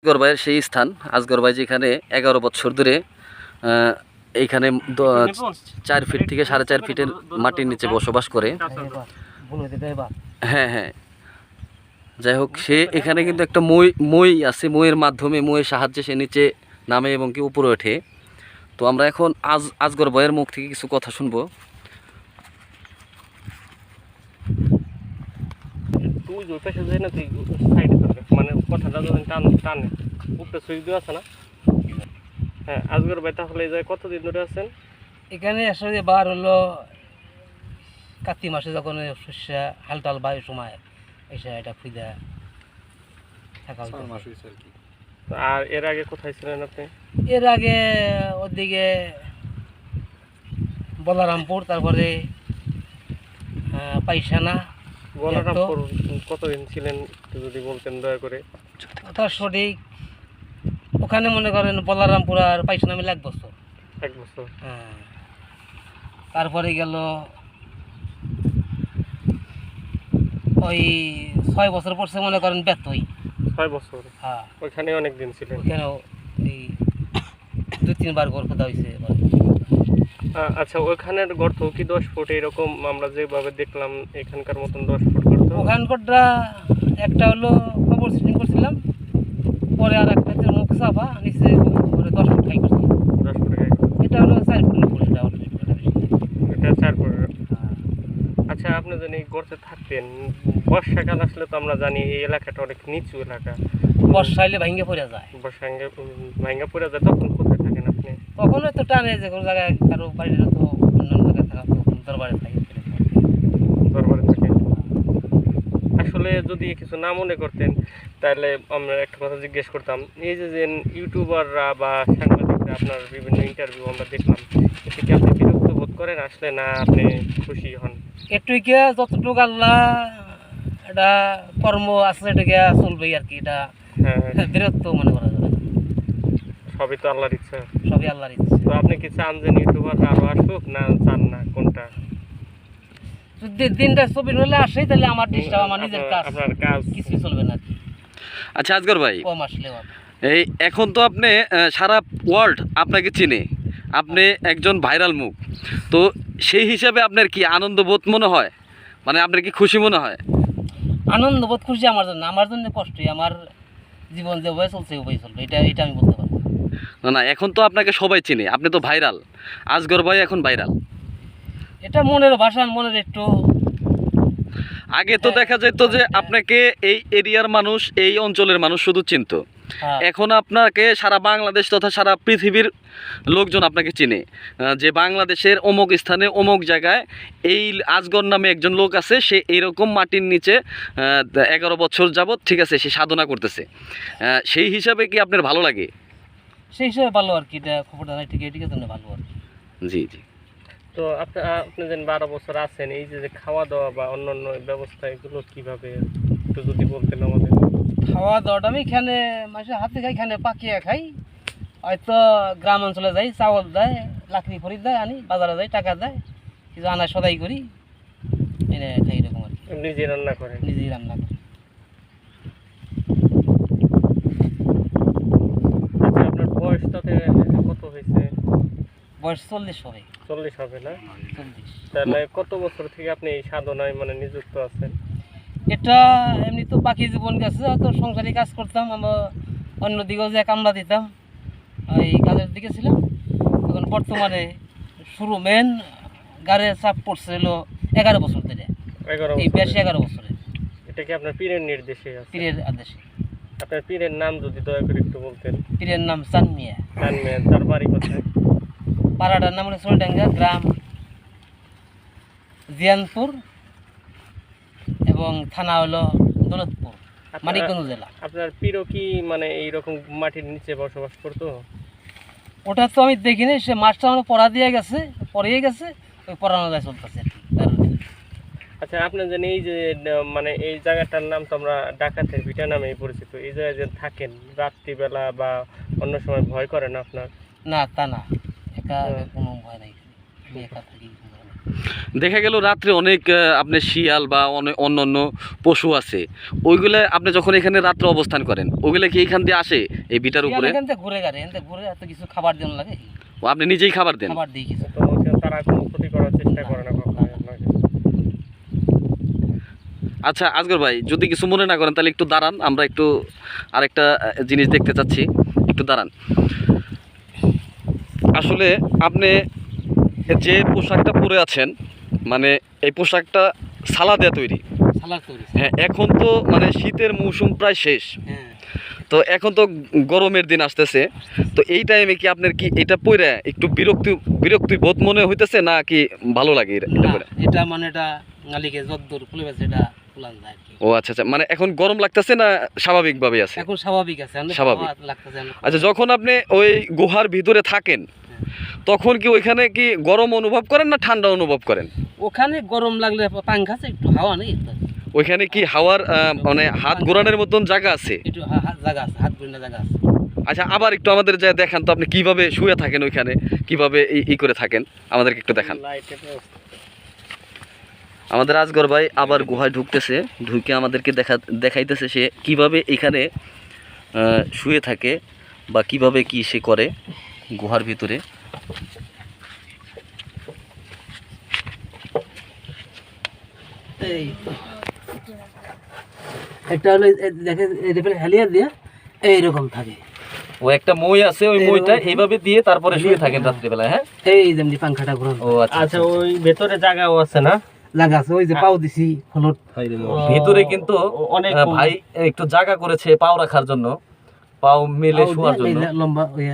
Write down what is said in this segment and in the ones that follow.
আজগর ভাইয়ের সেই স্থান। আজগর ভাই যেখানে 11 বছর ধরে এইখানে 4 ফিট থেকে 4.5 ফিটের মাটির নিচে বসবাস করে। হ্যাঁ হ্যাঁ, যাই হোক, সে এখানে কিন্তু একটা মই আছে, মইয়ের মাধ্যমে, মইয়ের সাহায্যে সে নিচে নামে এবং কি উপরে ওঠে। তো আমরা এখন আজগর ভাইয়ের মুখ থেকে কিছু কথা শুনবো। তুই ওই পাশে যাই না, তুই সাইডে থাকবে, মানে কথাটা যখন টানে উপরে সুইচ দেওয়া আছে না। হ্যাঁ, আজগর ভাই তাহলে এই জায়গায় কতদিন ধরে আছেন? এখানে আসলে বার হলো কার্তিক মাসে, যখন শস্য হালটাল বায়ু সময় এসে এটা খুঁজে থাকা হয়েছে। আর এর আগে কোথায় ছিলেন আপনি? এর আগে ওদিকে বলারামপুর, তারপরে পাইসানা। বলরামপুর কতদিন ছিলেন একটু যদি বলতেন দয়া করে। ওটা সঠিক, ওখানে মনে করেন বলারামপুর আর পাইসানা মিলে 1 বছর। 1 বছর। হ্যাঁ, তারপরে গেল ওই 6 বছর পড়ছে মনে করেন বেতই। 6 বছর? হ্যাঁ, ওইখানে অনেক দিন ছিলেন। ওইখানেও এই 2-3 বার গড় খোদা হয়েছে। আচ্ছা, ওইখানের গর্ত কি 10 ফুট এরকম আমরা যেভাবে দেখলাম এখানকার মতন 10 ফুট গর্ত? ওখানকারটা একটা হলো খবর সিটিং করছিলাম, পরে আর একটা মুখ চাপা নিচে 10 ফুট খাই করছি। 10 ফুট? এটা হলো 4 ফুটের উপরে, এটা 4 ফুট। আচ্ছা, আপনি জানি গর্তে থাকতেন, বর্ষাকাল আসলে তো আমরা জানি এই এলাকাটা অনেক নিচু এলাকা, বর্ষা হলে ভাঙ্গে পড়ে যায়। বর্ষা ভাঙ্গা পড়ে যায়, তখন কোথায় থাকেন আপনি? তখন তো টানে যে কোনো জায়গায় কারো বাড়ির তো অন্যান্য জায়গায় থাকা, তখন দরবারে থাকে। দরবারে থাকে। আসলে যদি কিছু না মনে করতেন তাহলে আমরা একটা কথা জিজ্ঞেস করতাম। এই যে ইউটিউবাররা বা সাংবাদিকরা আপনার বিভিন্ন ইন্টারভিউ আমরা দেখলাম, এতে কি আপনি বিরক্ত বোধ করেন আসলে, না আপনি খুশি হন? এটুকে যতটুকু আল্লাহ এটা কর্ম আছে এটাকে চলবেই আর কি, এটা বিরক্ত মনে করা যাবে না। সবই তো আল্লাহর ইচ্ছা। সবই আল্লাহর ইচ্ছা। তো আপনি কি চান যে ইউটিউবাররা আরো আসুক, না চান না, কোনটা? যদি দিনটা ছবি হলে আসে তাহলে আমার ডিস্টার্ব, আমার নিজের কাজ, আপনার কাজ কিছুই চলবে না। আচ্ছা আজগর ভাই, কম আসলে এই এখন তো আপনি সারা ওয়ার্ল্ড আপনাকে চিনে, আপনি একজন ভাইরাল মুখ। তো সেই হিসাবে আপনার কি আনন্দ বোধ মনে হয়, মানে আপনার কি খুশি মনে হয়? আনন্দ বোধ খুশি আমার জন্য কষ্টই। আমার জীবন যেভাবে চলছে ওভাবে চলবে, এটা আমি বলতে পারবো না না, এখন তো আপনাকে সবাই চিনে, আপনি তো ভাইরাল। আজগর ভাই এখন ভাইরাল। এটা মনের ভাষা, মনের একটু। আগে তো দেখা যেত যে আপনাকে এই এরিয়ার মানুষ, এই অঞ্চলের মানুষ শুধু চিনতো। এখন আপনাকে সারা বাংলাদেশ তথা সারা পৃথিবীর লোকজন আপনাকে চিনে, যে বাংলাদেশের অমুক স্থানে অমুক জায়গায় এই আজগর নামে একজন লোক আছে, সে এইরকম মাটির নিচে 11 বছর যাবত, ঠিক আছে, সে সাধনা করতেছে। সেই হিসাবে কি আপনার ভালো লাগে? সেই হিসাবে ভালো আর কি, এটা খবরটা নাই, ঠিক এটিকে জন্য ভালো আর কি। জি জি। তো আপনি যেন 12 বছর আছেন, এই যে খাওয়া দাওয়া বা অন্যান্য ব্যবস্থা এগুলো কিভাবে একটু যদি বলতেন আমাদের। খাওয়া দাওয়াটা আমি এখানে মাসে হাতে খাই, এখানে পাকিয়ে খাই। হয়তো গ্রাম অঞ্চলে যাই, চাউল দেয়, লাকড়ি খড়ি দেয়, আনি বাজারে যাই, টাকা দেয়, কিছু আনা সদাই করি, এনে খাই, এরকম আর কি। নিজে রান্না করেন? নিজেই রান্না করি। আচ্ছা, আপনার বয়সটাতে কত হয়েছে? বয়স 40 হবে। 40 হবে না? 40। তাহলে কত বছর থেকে আপনি এই সাধনায় মানে নিযুক্ত আছেন? এটা এমনি তো বাকি জীবন গেছে, হয়তো সংসারে কাজ করতাম, আমরা অন্যদিকেও যে কামলা দিতাম, এই কাজের দিকে ছিলাম। এখন বর্তমানে শুরু মেন গাড়ি চাপ পড়ছে হলো 11 বছর ধরে। 11 এই বছর? বেশি 11 বছরে। এটা কি আপনার পীরের নির্দেশে আছে? পীরের আদেশে। আপনার পীরের নাম যদি দয়া করে একটু বলতেন। পীরের নাম চান মিয়া। চান মিয়া। তার বাড়ি কোথায়? পাড়াটার নাম হলো সোলডাঙ্গা, গ্রাম জিয়ানপুর, এবং থানা হলো দৌলতপুর, মানিকগঞ্জ জেলা। আপনার পীরও কি মানে এইরকম মাটির নিচে বসবাস করতো? ওটা তো আমি দেখিনি, সে মাছটা আমার পড়া দিয়ে গেছে, পড়িয়ে গেছে, ওই পড়ানো যায় চলতেছে। আচ্ছা, আপনার জানি এই যে মানে এই জায়গাটার নাম তো আমরা ডাকাতের ভিটা নামেই পরিচিত, এই জায়গায় যে থাকেন রাত্রিবেলা বা অন্য সময় ভয় করে না আপনার? না, তা না, একা কোনো ভয় নাই, আমি একা থাকি। দেখা গেল রাত্রে অনেক আপনার শিয়াল বা অন্য অন্য পশু আছে, ওইগুলো আপনি যখন এখানে রাত্রে অবস্থান করেন ওইগুলো কি এখান দিয়ে আসে এই বিটার উপরে? এখান থেকে ঘুরে গাড়ি এখান থেকে ঘুরে এত কিছু খাবার দেন লাগে, ও আপনি নিজেই খাবার দেন? খাবার দিই কিছু। তো তারা কোনো ক্ষতি করার চেষ্টা করে না কখনো আপনাকে? আচ্ছা আসগর ভাই, যদি কিছু মনে না করেন তাহলে একটু দাঁড়ান, আমরা একটু আরেকটা জিনিস দেখতে চাচ্ছি, একটু দাঁড়ান। আসলে আপনি যে পোশাকটা পরে আছেন, মানে এই পোশাকটা সালা দেয়া তৈরি। সালাদ তৈরি। হ্যাঁ, এখন তো মানে শীতের মৌসুম প্রায় শেষ, হ্যাঁ, তো এখন তো গরমের দিন আসতেছে, তো এই টাইমে কি আপনার কি এটা পরে একটু বিরক্তি বোধ মনে হইতেছে না কি ভালো লাগে এটা না, পরে? এটা মানে এটা মালিকে যদ্দূর খুলে গেছে এটা খোলান যায় আর কি। ও আচ্ছা আচ্ছা, মানে এখন গরম লাগতেছে না স্বাভাবিকভাবে আছে? এখন স্বাভাবিক আছে, আমাদের স্বাভাবিক। হাওয়া লাগতেছে আমাদের। আচ্ছা, যখন আপনি ওই গুহার ভিতরে থাকেন তখন কি ওইখানে কি গরম অনুভব করেন না ঠান্ডা অনুভব করেন? ওখানে গরম লাগলে পাঙ্খা আছে, একটু হাওয়া নেই একটু, ওইখানে কি হাওয়ার মানে হাত ঘোরানোর মতন জায়গা আছে? একটু জায়গা আছে, হাত ঘুরিয়ে জায়গা আছে। আচ্ছা, আবার একটু আমাদের যা দেখান তো, আপনি কিভাবে শুয়ে থাকেন ওইখানে, কিভাবে ই করে থাকেন আমাদেরকে একটু দেখান। লাইটের ব্যবস্থা। আমাদের আজগর ভাই আবার গুহায় ঢুকতেছে, ঢুকে আমাদেরকে দেখাইতেছে সে কিভাবে এখানে শুয়ে থাকে বা কিভাবে কি সে করে গুহার ভিতরে। এই একটা হলো দেখে হেলিয়ার দিয়ে এইরকম থাকে, ও একটা মই আছে, ওই মইটা এইভাবে দিয়ে তারপরে শুয়ে থাকেন রাত্রিবেলা। হ্যাঁ, এই যেমনি পাঙ্খাটা ঘুরান। ও আচ্ছা আচ্ছা, ওই ভেতরে জায়গাও আছে না? জায়গা আছে, ওই যে পাও দিছি ফলট। ভিতরে কিন্তু অনেক ভাই একটু জায়গা করেছে পাও রাখার জন্য, পাও মেলে শোয়ার জন্য। লম্বা ওই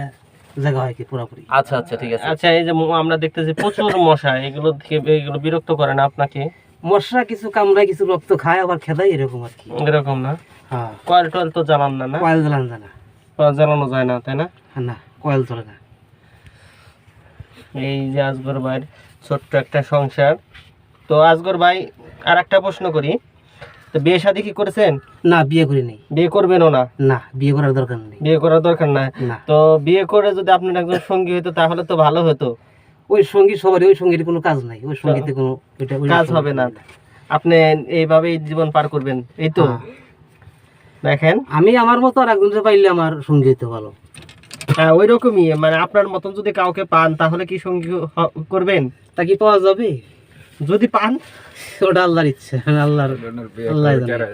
জায়গা হয় কি পুরোপুরি। আচ্ছা আচ্ছা, ঠিক আছে। আচ্ছা, এই যে আমরা দেখতেছি প্রচুর মশা, এগুলো এগুলো বিরক্ত করে না আপনাকে? মশা কিছু কামড়ায়, কিছু রক্ত খায়, আবার খেদাই, এরকম আর কি। এরকম না? হ্যাঁ, কয়েল টয়েল তো জ্বালান না? না, কয়েল জ্বালান যায় না। কয়েল জ্বালানো যায় না, তাই না? না, কয়েল চলে না। এই যে আজগর ভাইয়ের ছোট্ট একটা সংসার। তো আজগর ভাই, আর একটা প্রশ্ন করি, তো বিয়ে শাদী কি করেছেন? না, বিয়ে করি নাই। বিয়ে করবেনও না? না, বিয়ে করার দরকার নেই। বিয়ে করার দরকার নাই? না, তো বিয়ে করে যদি আপনার একজন সঙ্গী হতো তাহলে তো ভালো হতো। ওই সঙ্গী সবারই, ওই সঙ্গীর কোনো কাজ নাই, ওই সঙ্গীতে কোনো ওই কাজ হবে না, আপনি এইভাবেই জীবন পার করবেন, এই তো? হ্যাঁ। দেখেন, আমি আমার মতো আর একজনকে পাইলে আমার সঙ্গী হতে ভালো। হ্যাঁ, ওই রকমই, মানে আপনার মতন যদি কাউকে পান তাহলে কি সঙ্গী করবেন? তা কি পাওয়া যাবে? যদি পান, ওটা আল্লাহর ইচ্ছা, আল্লাহ জানে।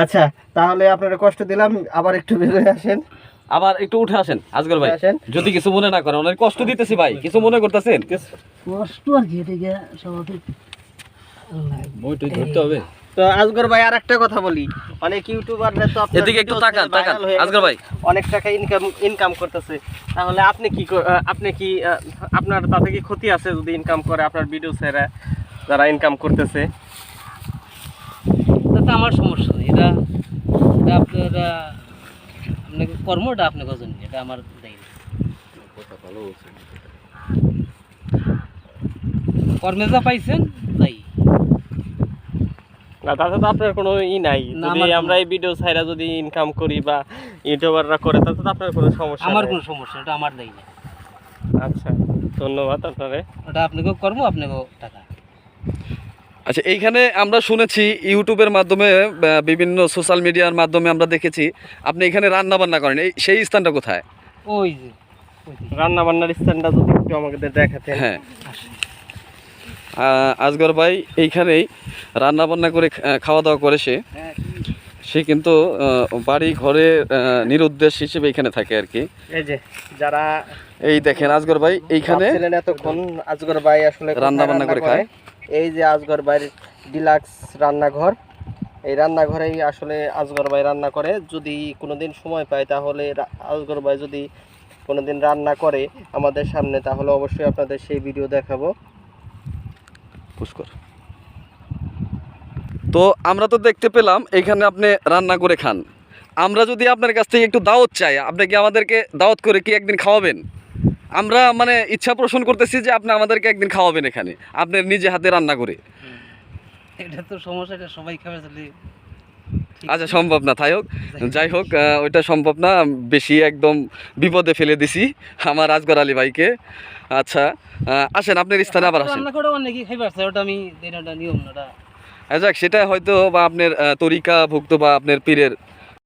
আচ্ছা, তাহলে আপনারা কষ্ট দিলাম, আবার একটু বেরোয় আসেন। আবার একটু উঠে আসেন আজগর ভাই, আসেন। যদি কিছু মনে না করেন, অনেক কষ্ট দিতেছি ভাই, কিছু মনে করতেছেন? কষ্ট আর কি, এটা গিয়া স্বাভাবিক। ধরতে হবে। তো আজগর ভাই, আর একটা কথা বলি, অনেক ইউটিউবাররা তো আপনার এদিকে একটু ভিডিও তাকান, ছেড়ে তাকান viral হয়ে আজগর ভাই। গেছে, অনেক টাকা ইনকাম করতেছে, তাহলে আপনি কি আপনার তাতে কি ক্ষতি আছে যদি ইনকাম করে আপনার ভিডিও ছেড়ে যারা ইনকাম করতেছে? তাতে আমার সমস্যা নেই, এটা এটা আপনারা আপনাকে কর্মটা আপনাকে জন্য, এটা আমার দায়ী না। কর্মে যা পাইছেন তাই। না, তাতে তো আপনার কোনো নাই, না, যদি আমার আমরা এই ভিডিও ছাইরা যদি ইনকাম করি বা ইউটিউবাররা করে, তাতে তো আপনার কোনো সমস্যা আমার নাই। কোনো সমস্যা, এটা আমার দায়ী না। আচ্ছা, ধন্যবাদ আপনারে। ওটা আপনাকেও কর্ম, আপনাকেও টাকা। আচ্ছা, এইখানে আমরা শুনেছি ইউটিউবের মাধ্যমে বিভিন্ন সোশ্যাল মিডিয়ার মাধ্যমে আমরা দেখেছি আপনি এখানে রান্না বান্না করেন, সেই স্থানটা কোথায়? ওই যে ওই যে। রান্না বান্নার স্থানটা যদি একটু আমাদের দেখাতেন। হ্যাঁ, আজগর ভাই এইখানেই রান্না বান্না করে খাওয়া দাওয়া করে সে কিন্তু বাড়ি ঘরে নিরুদ্দেশ হিসেবে এখানে থাকে আর কি। এই যে যারা এই দেখেন আজগর ভাই এইখানে ভাবছিলেন এতক্ষণ আজগর ভাই আসলে কোথায় রান্না বান্না করে খায়। এই যে আজগর ভাইয়ের ডিলাক্স রান্নাঘর, এই রান্নাঘরেই আসলে আজগর ভাই রান্না করে। যদি কোনোদিন সময় পায় তাহলে আজগর ভাই যদি কোনোদিন রান্না করে আমাদের সামনে, তাহলে অবশ্যই আপনাদের সেই ভিডিও দেখাবো। পুষ্কর, তো আমরা তো দেখতে পেলাম এখানে আপনি রান্না করে খান। আমরা যদি আপনার কাছ থেকে একটু দাওয়াত চাই, আপনি কি আমাদেরকে দাওয়াত করে কি একদিন খাওয়াবেন? আমরা মানে ইচ্ছা পোষণ করতেছি যে আপনি আমাদেরকে একদিন খাওয়াবেন এখানে, আপনার নিজে হাতে রান্না করে। এটা তো সমস্যা, এটা সবাই খাবে তাহলে আচ্ছা সম্ভব না, তাই হোক যাই হোক, ওইটা সম্ভব না, বেশি একদম বিপদে ফেলে দিছি আমার রাজগর আলী ভাইকে। আচ্ছা আসেন আপনার স্থানে আবার আসেন। রান্না করে অনেকেই খাইবার আছে, ওটা আমি দিন ওটা নিয়ম না ওটা। যাক সেটা হয়তো বা আপনার তরিকা ভুক্ত বা আপনার পীরের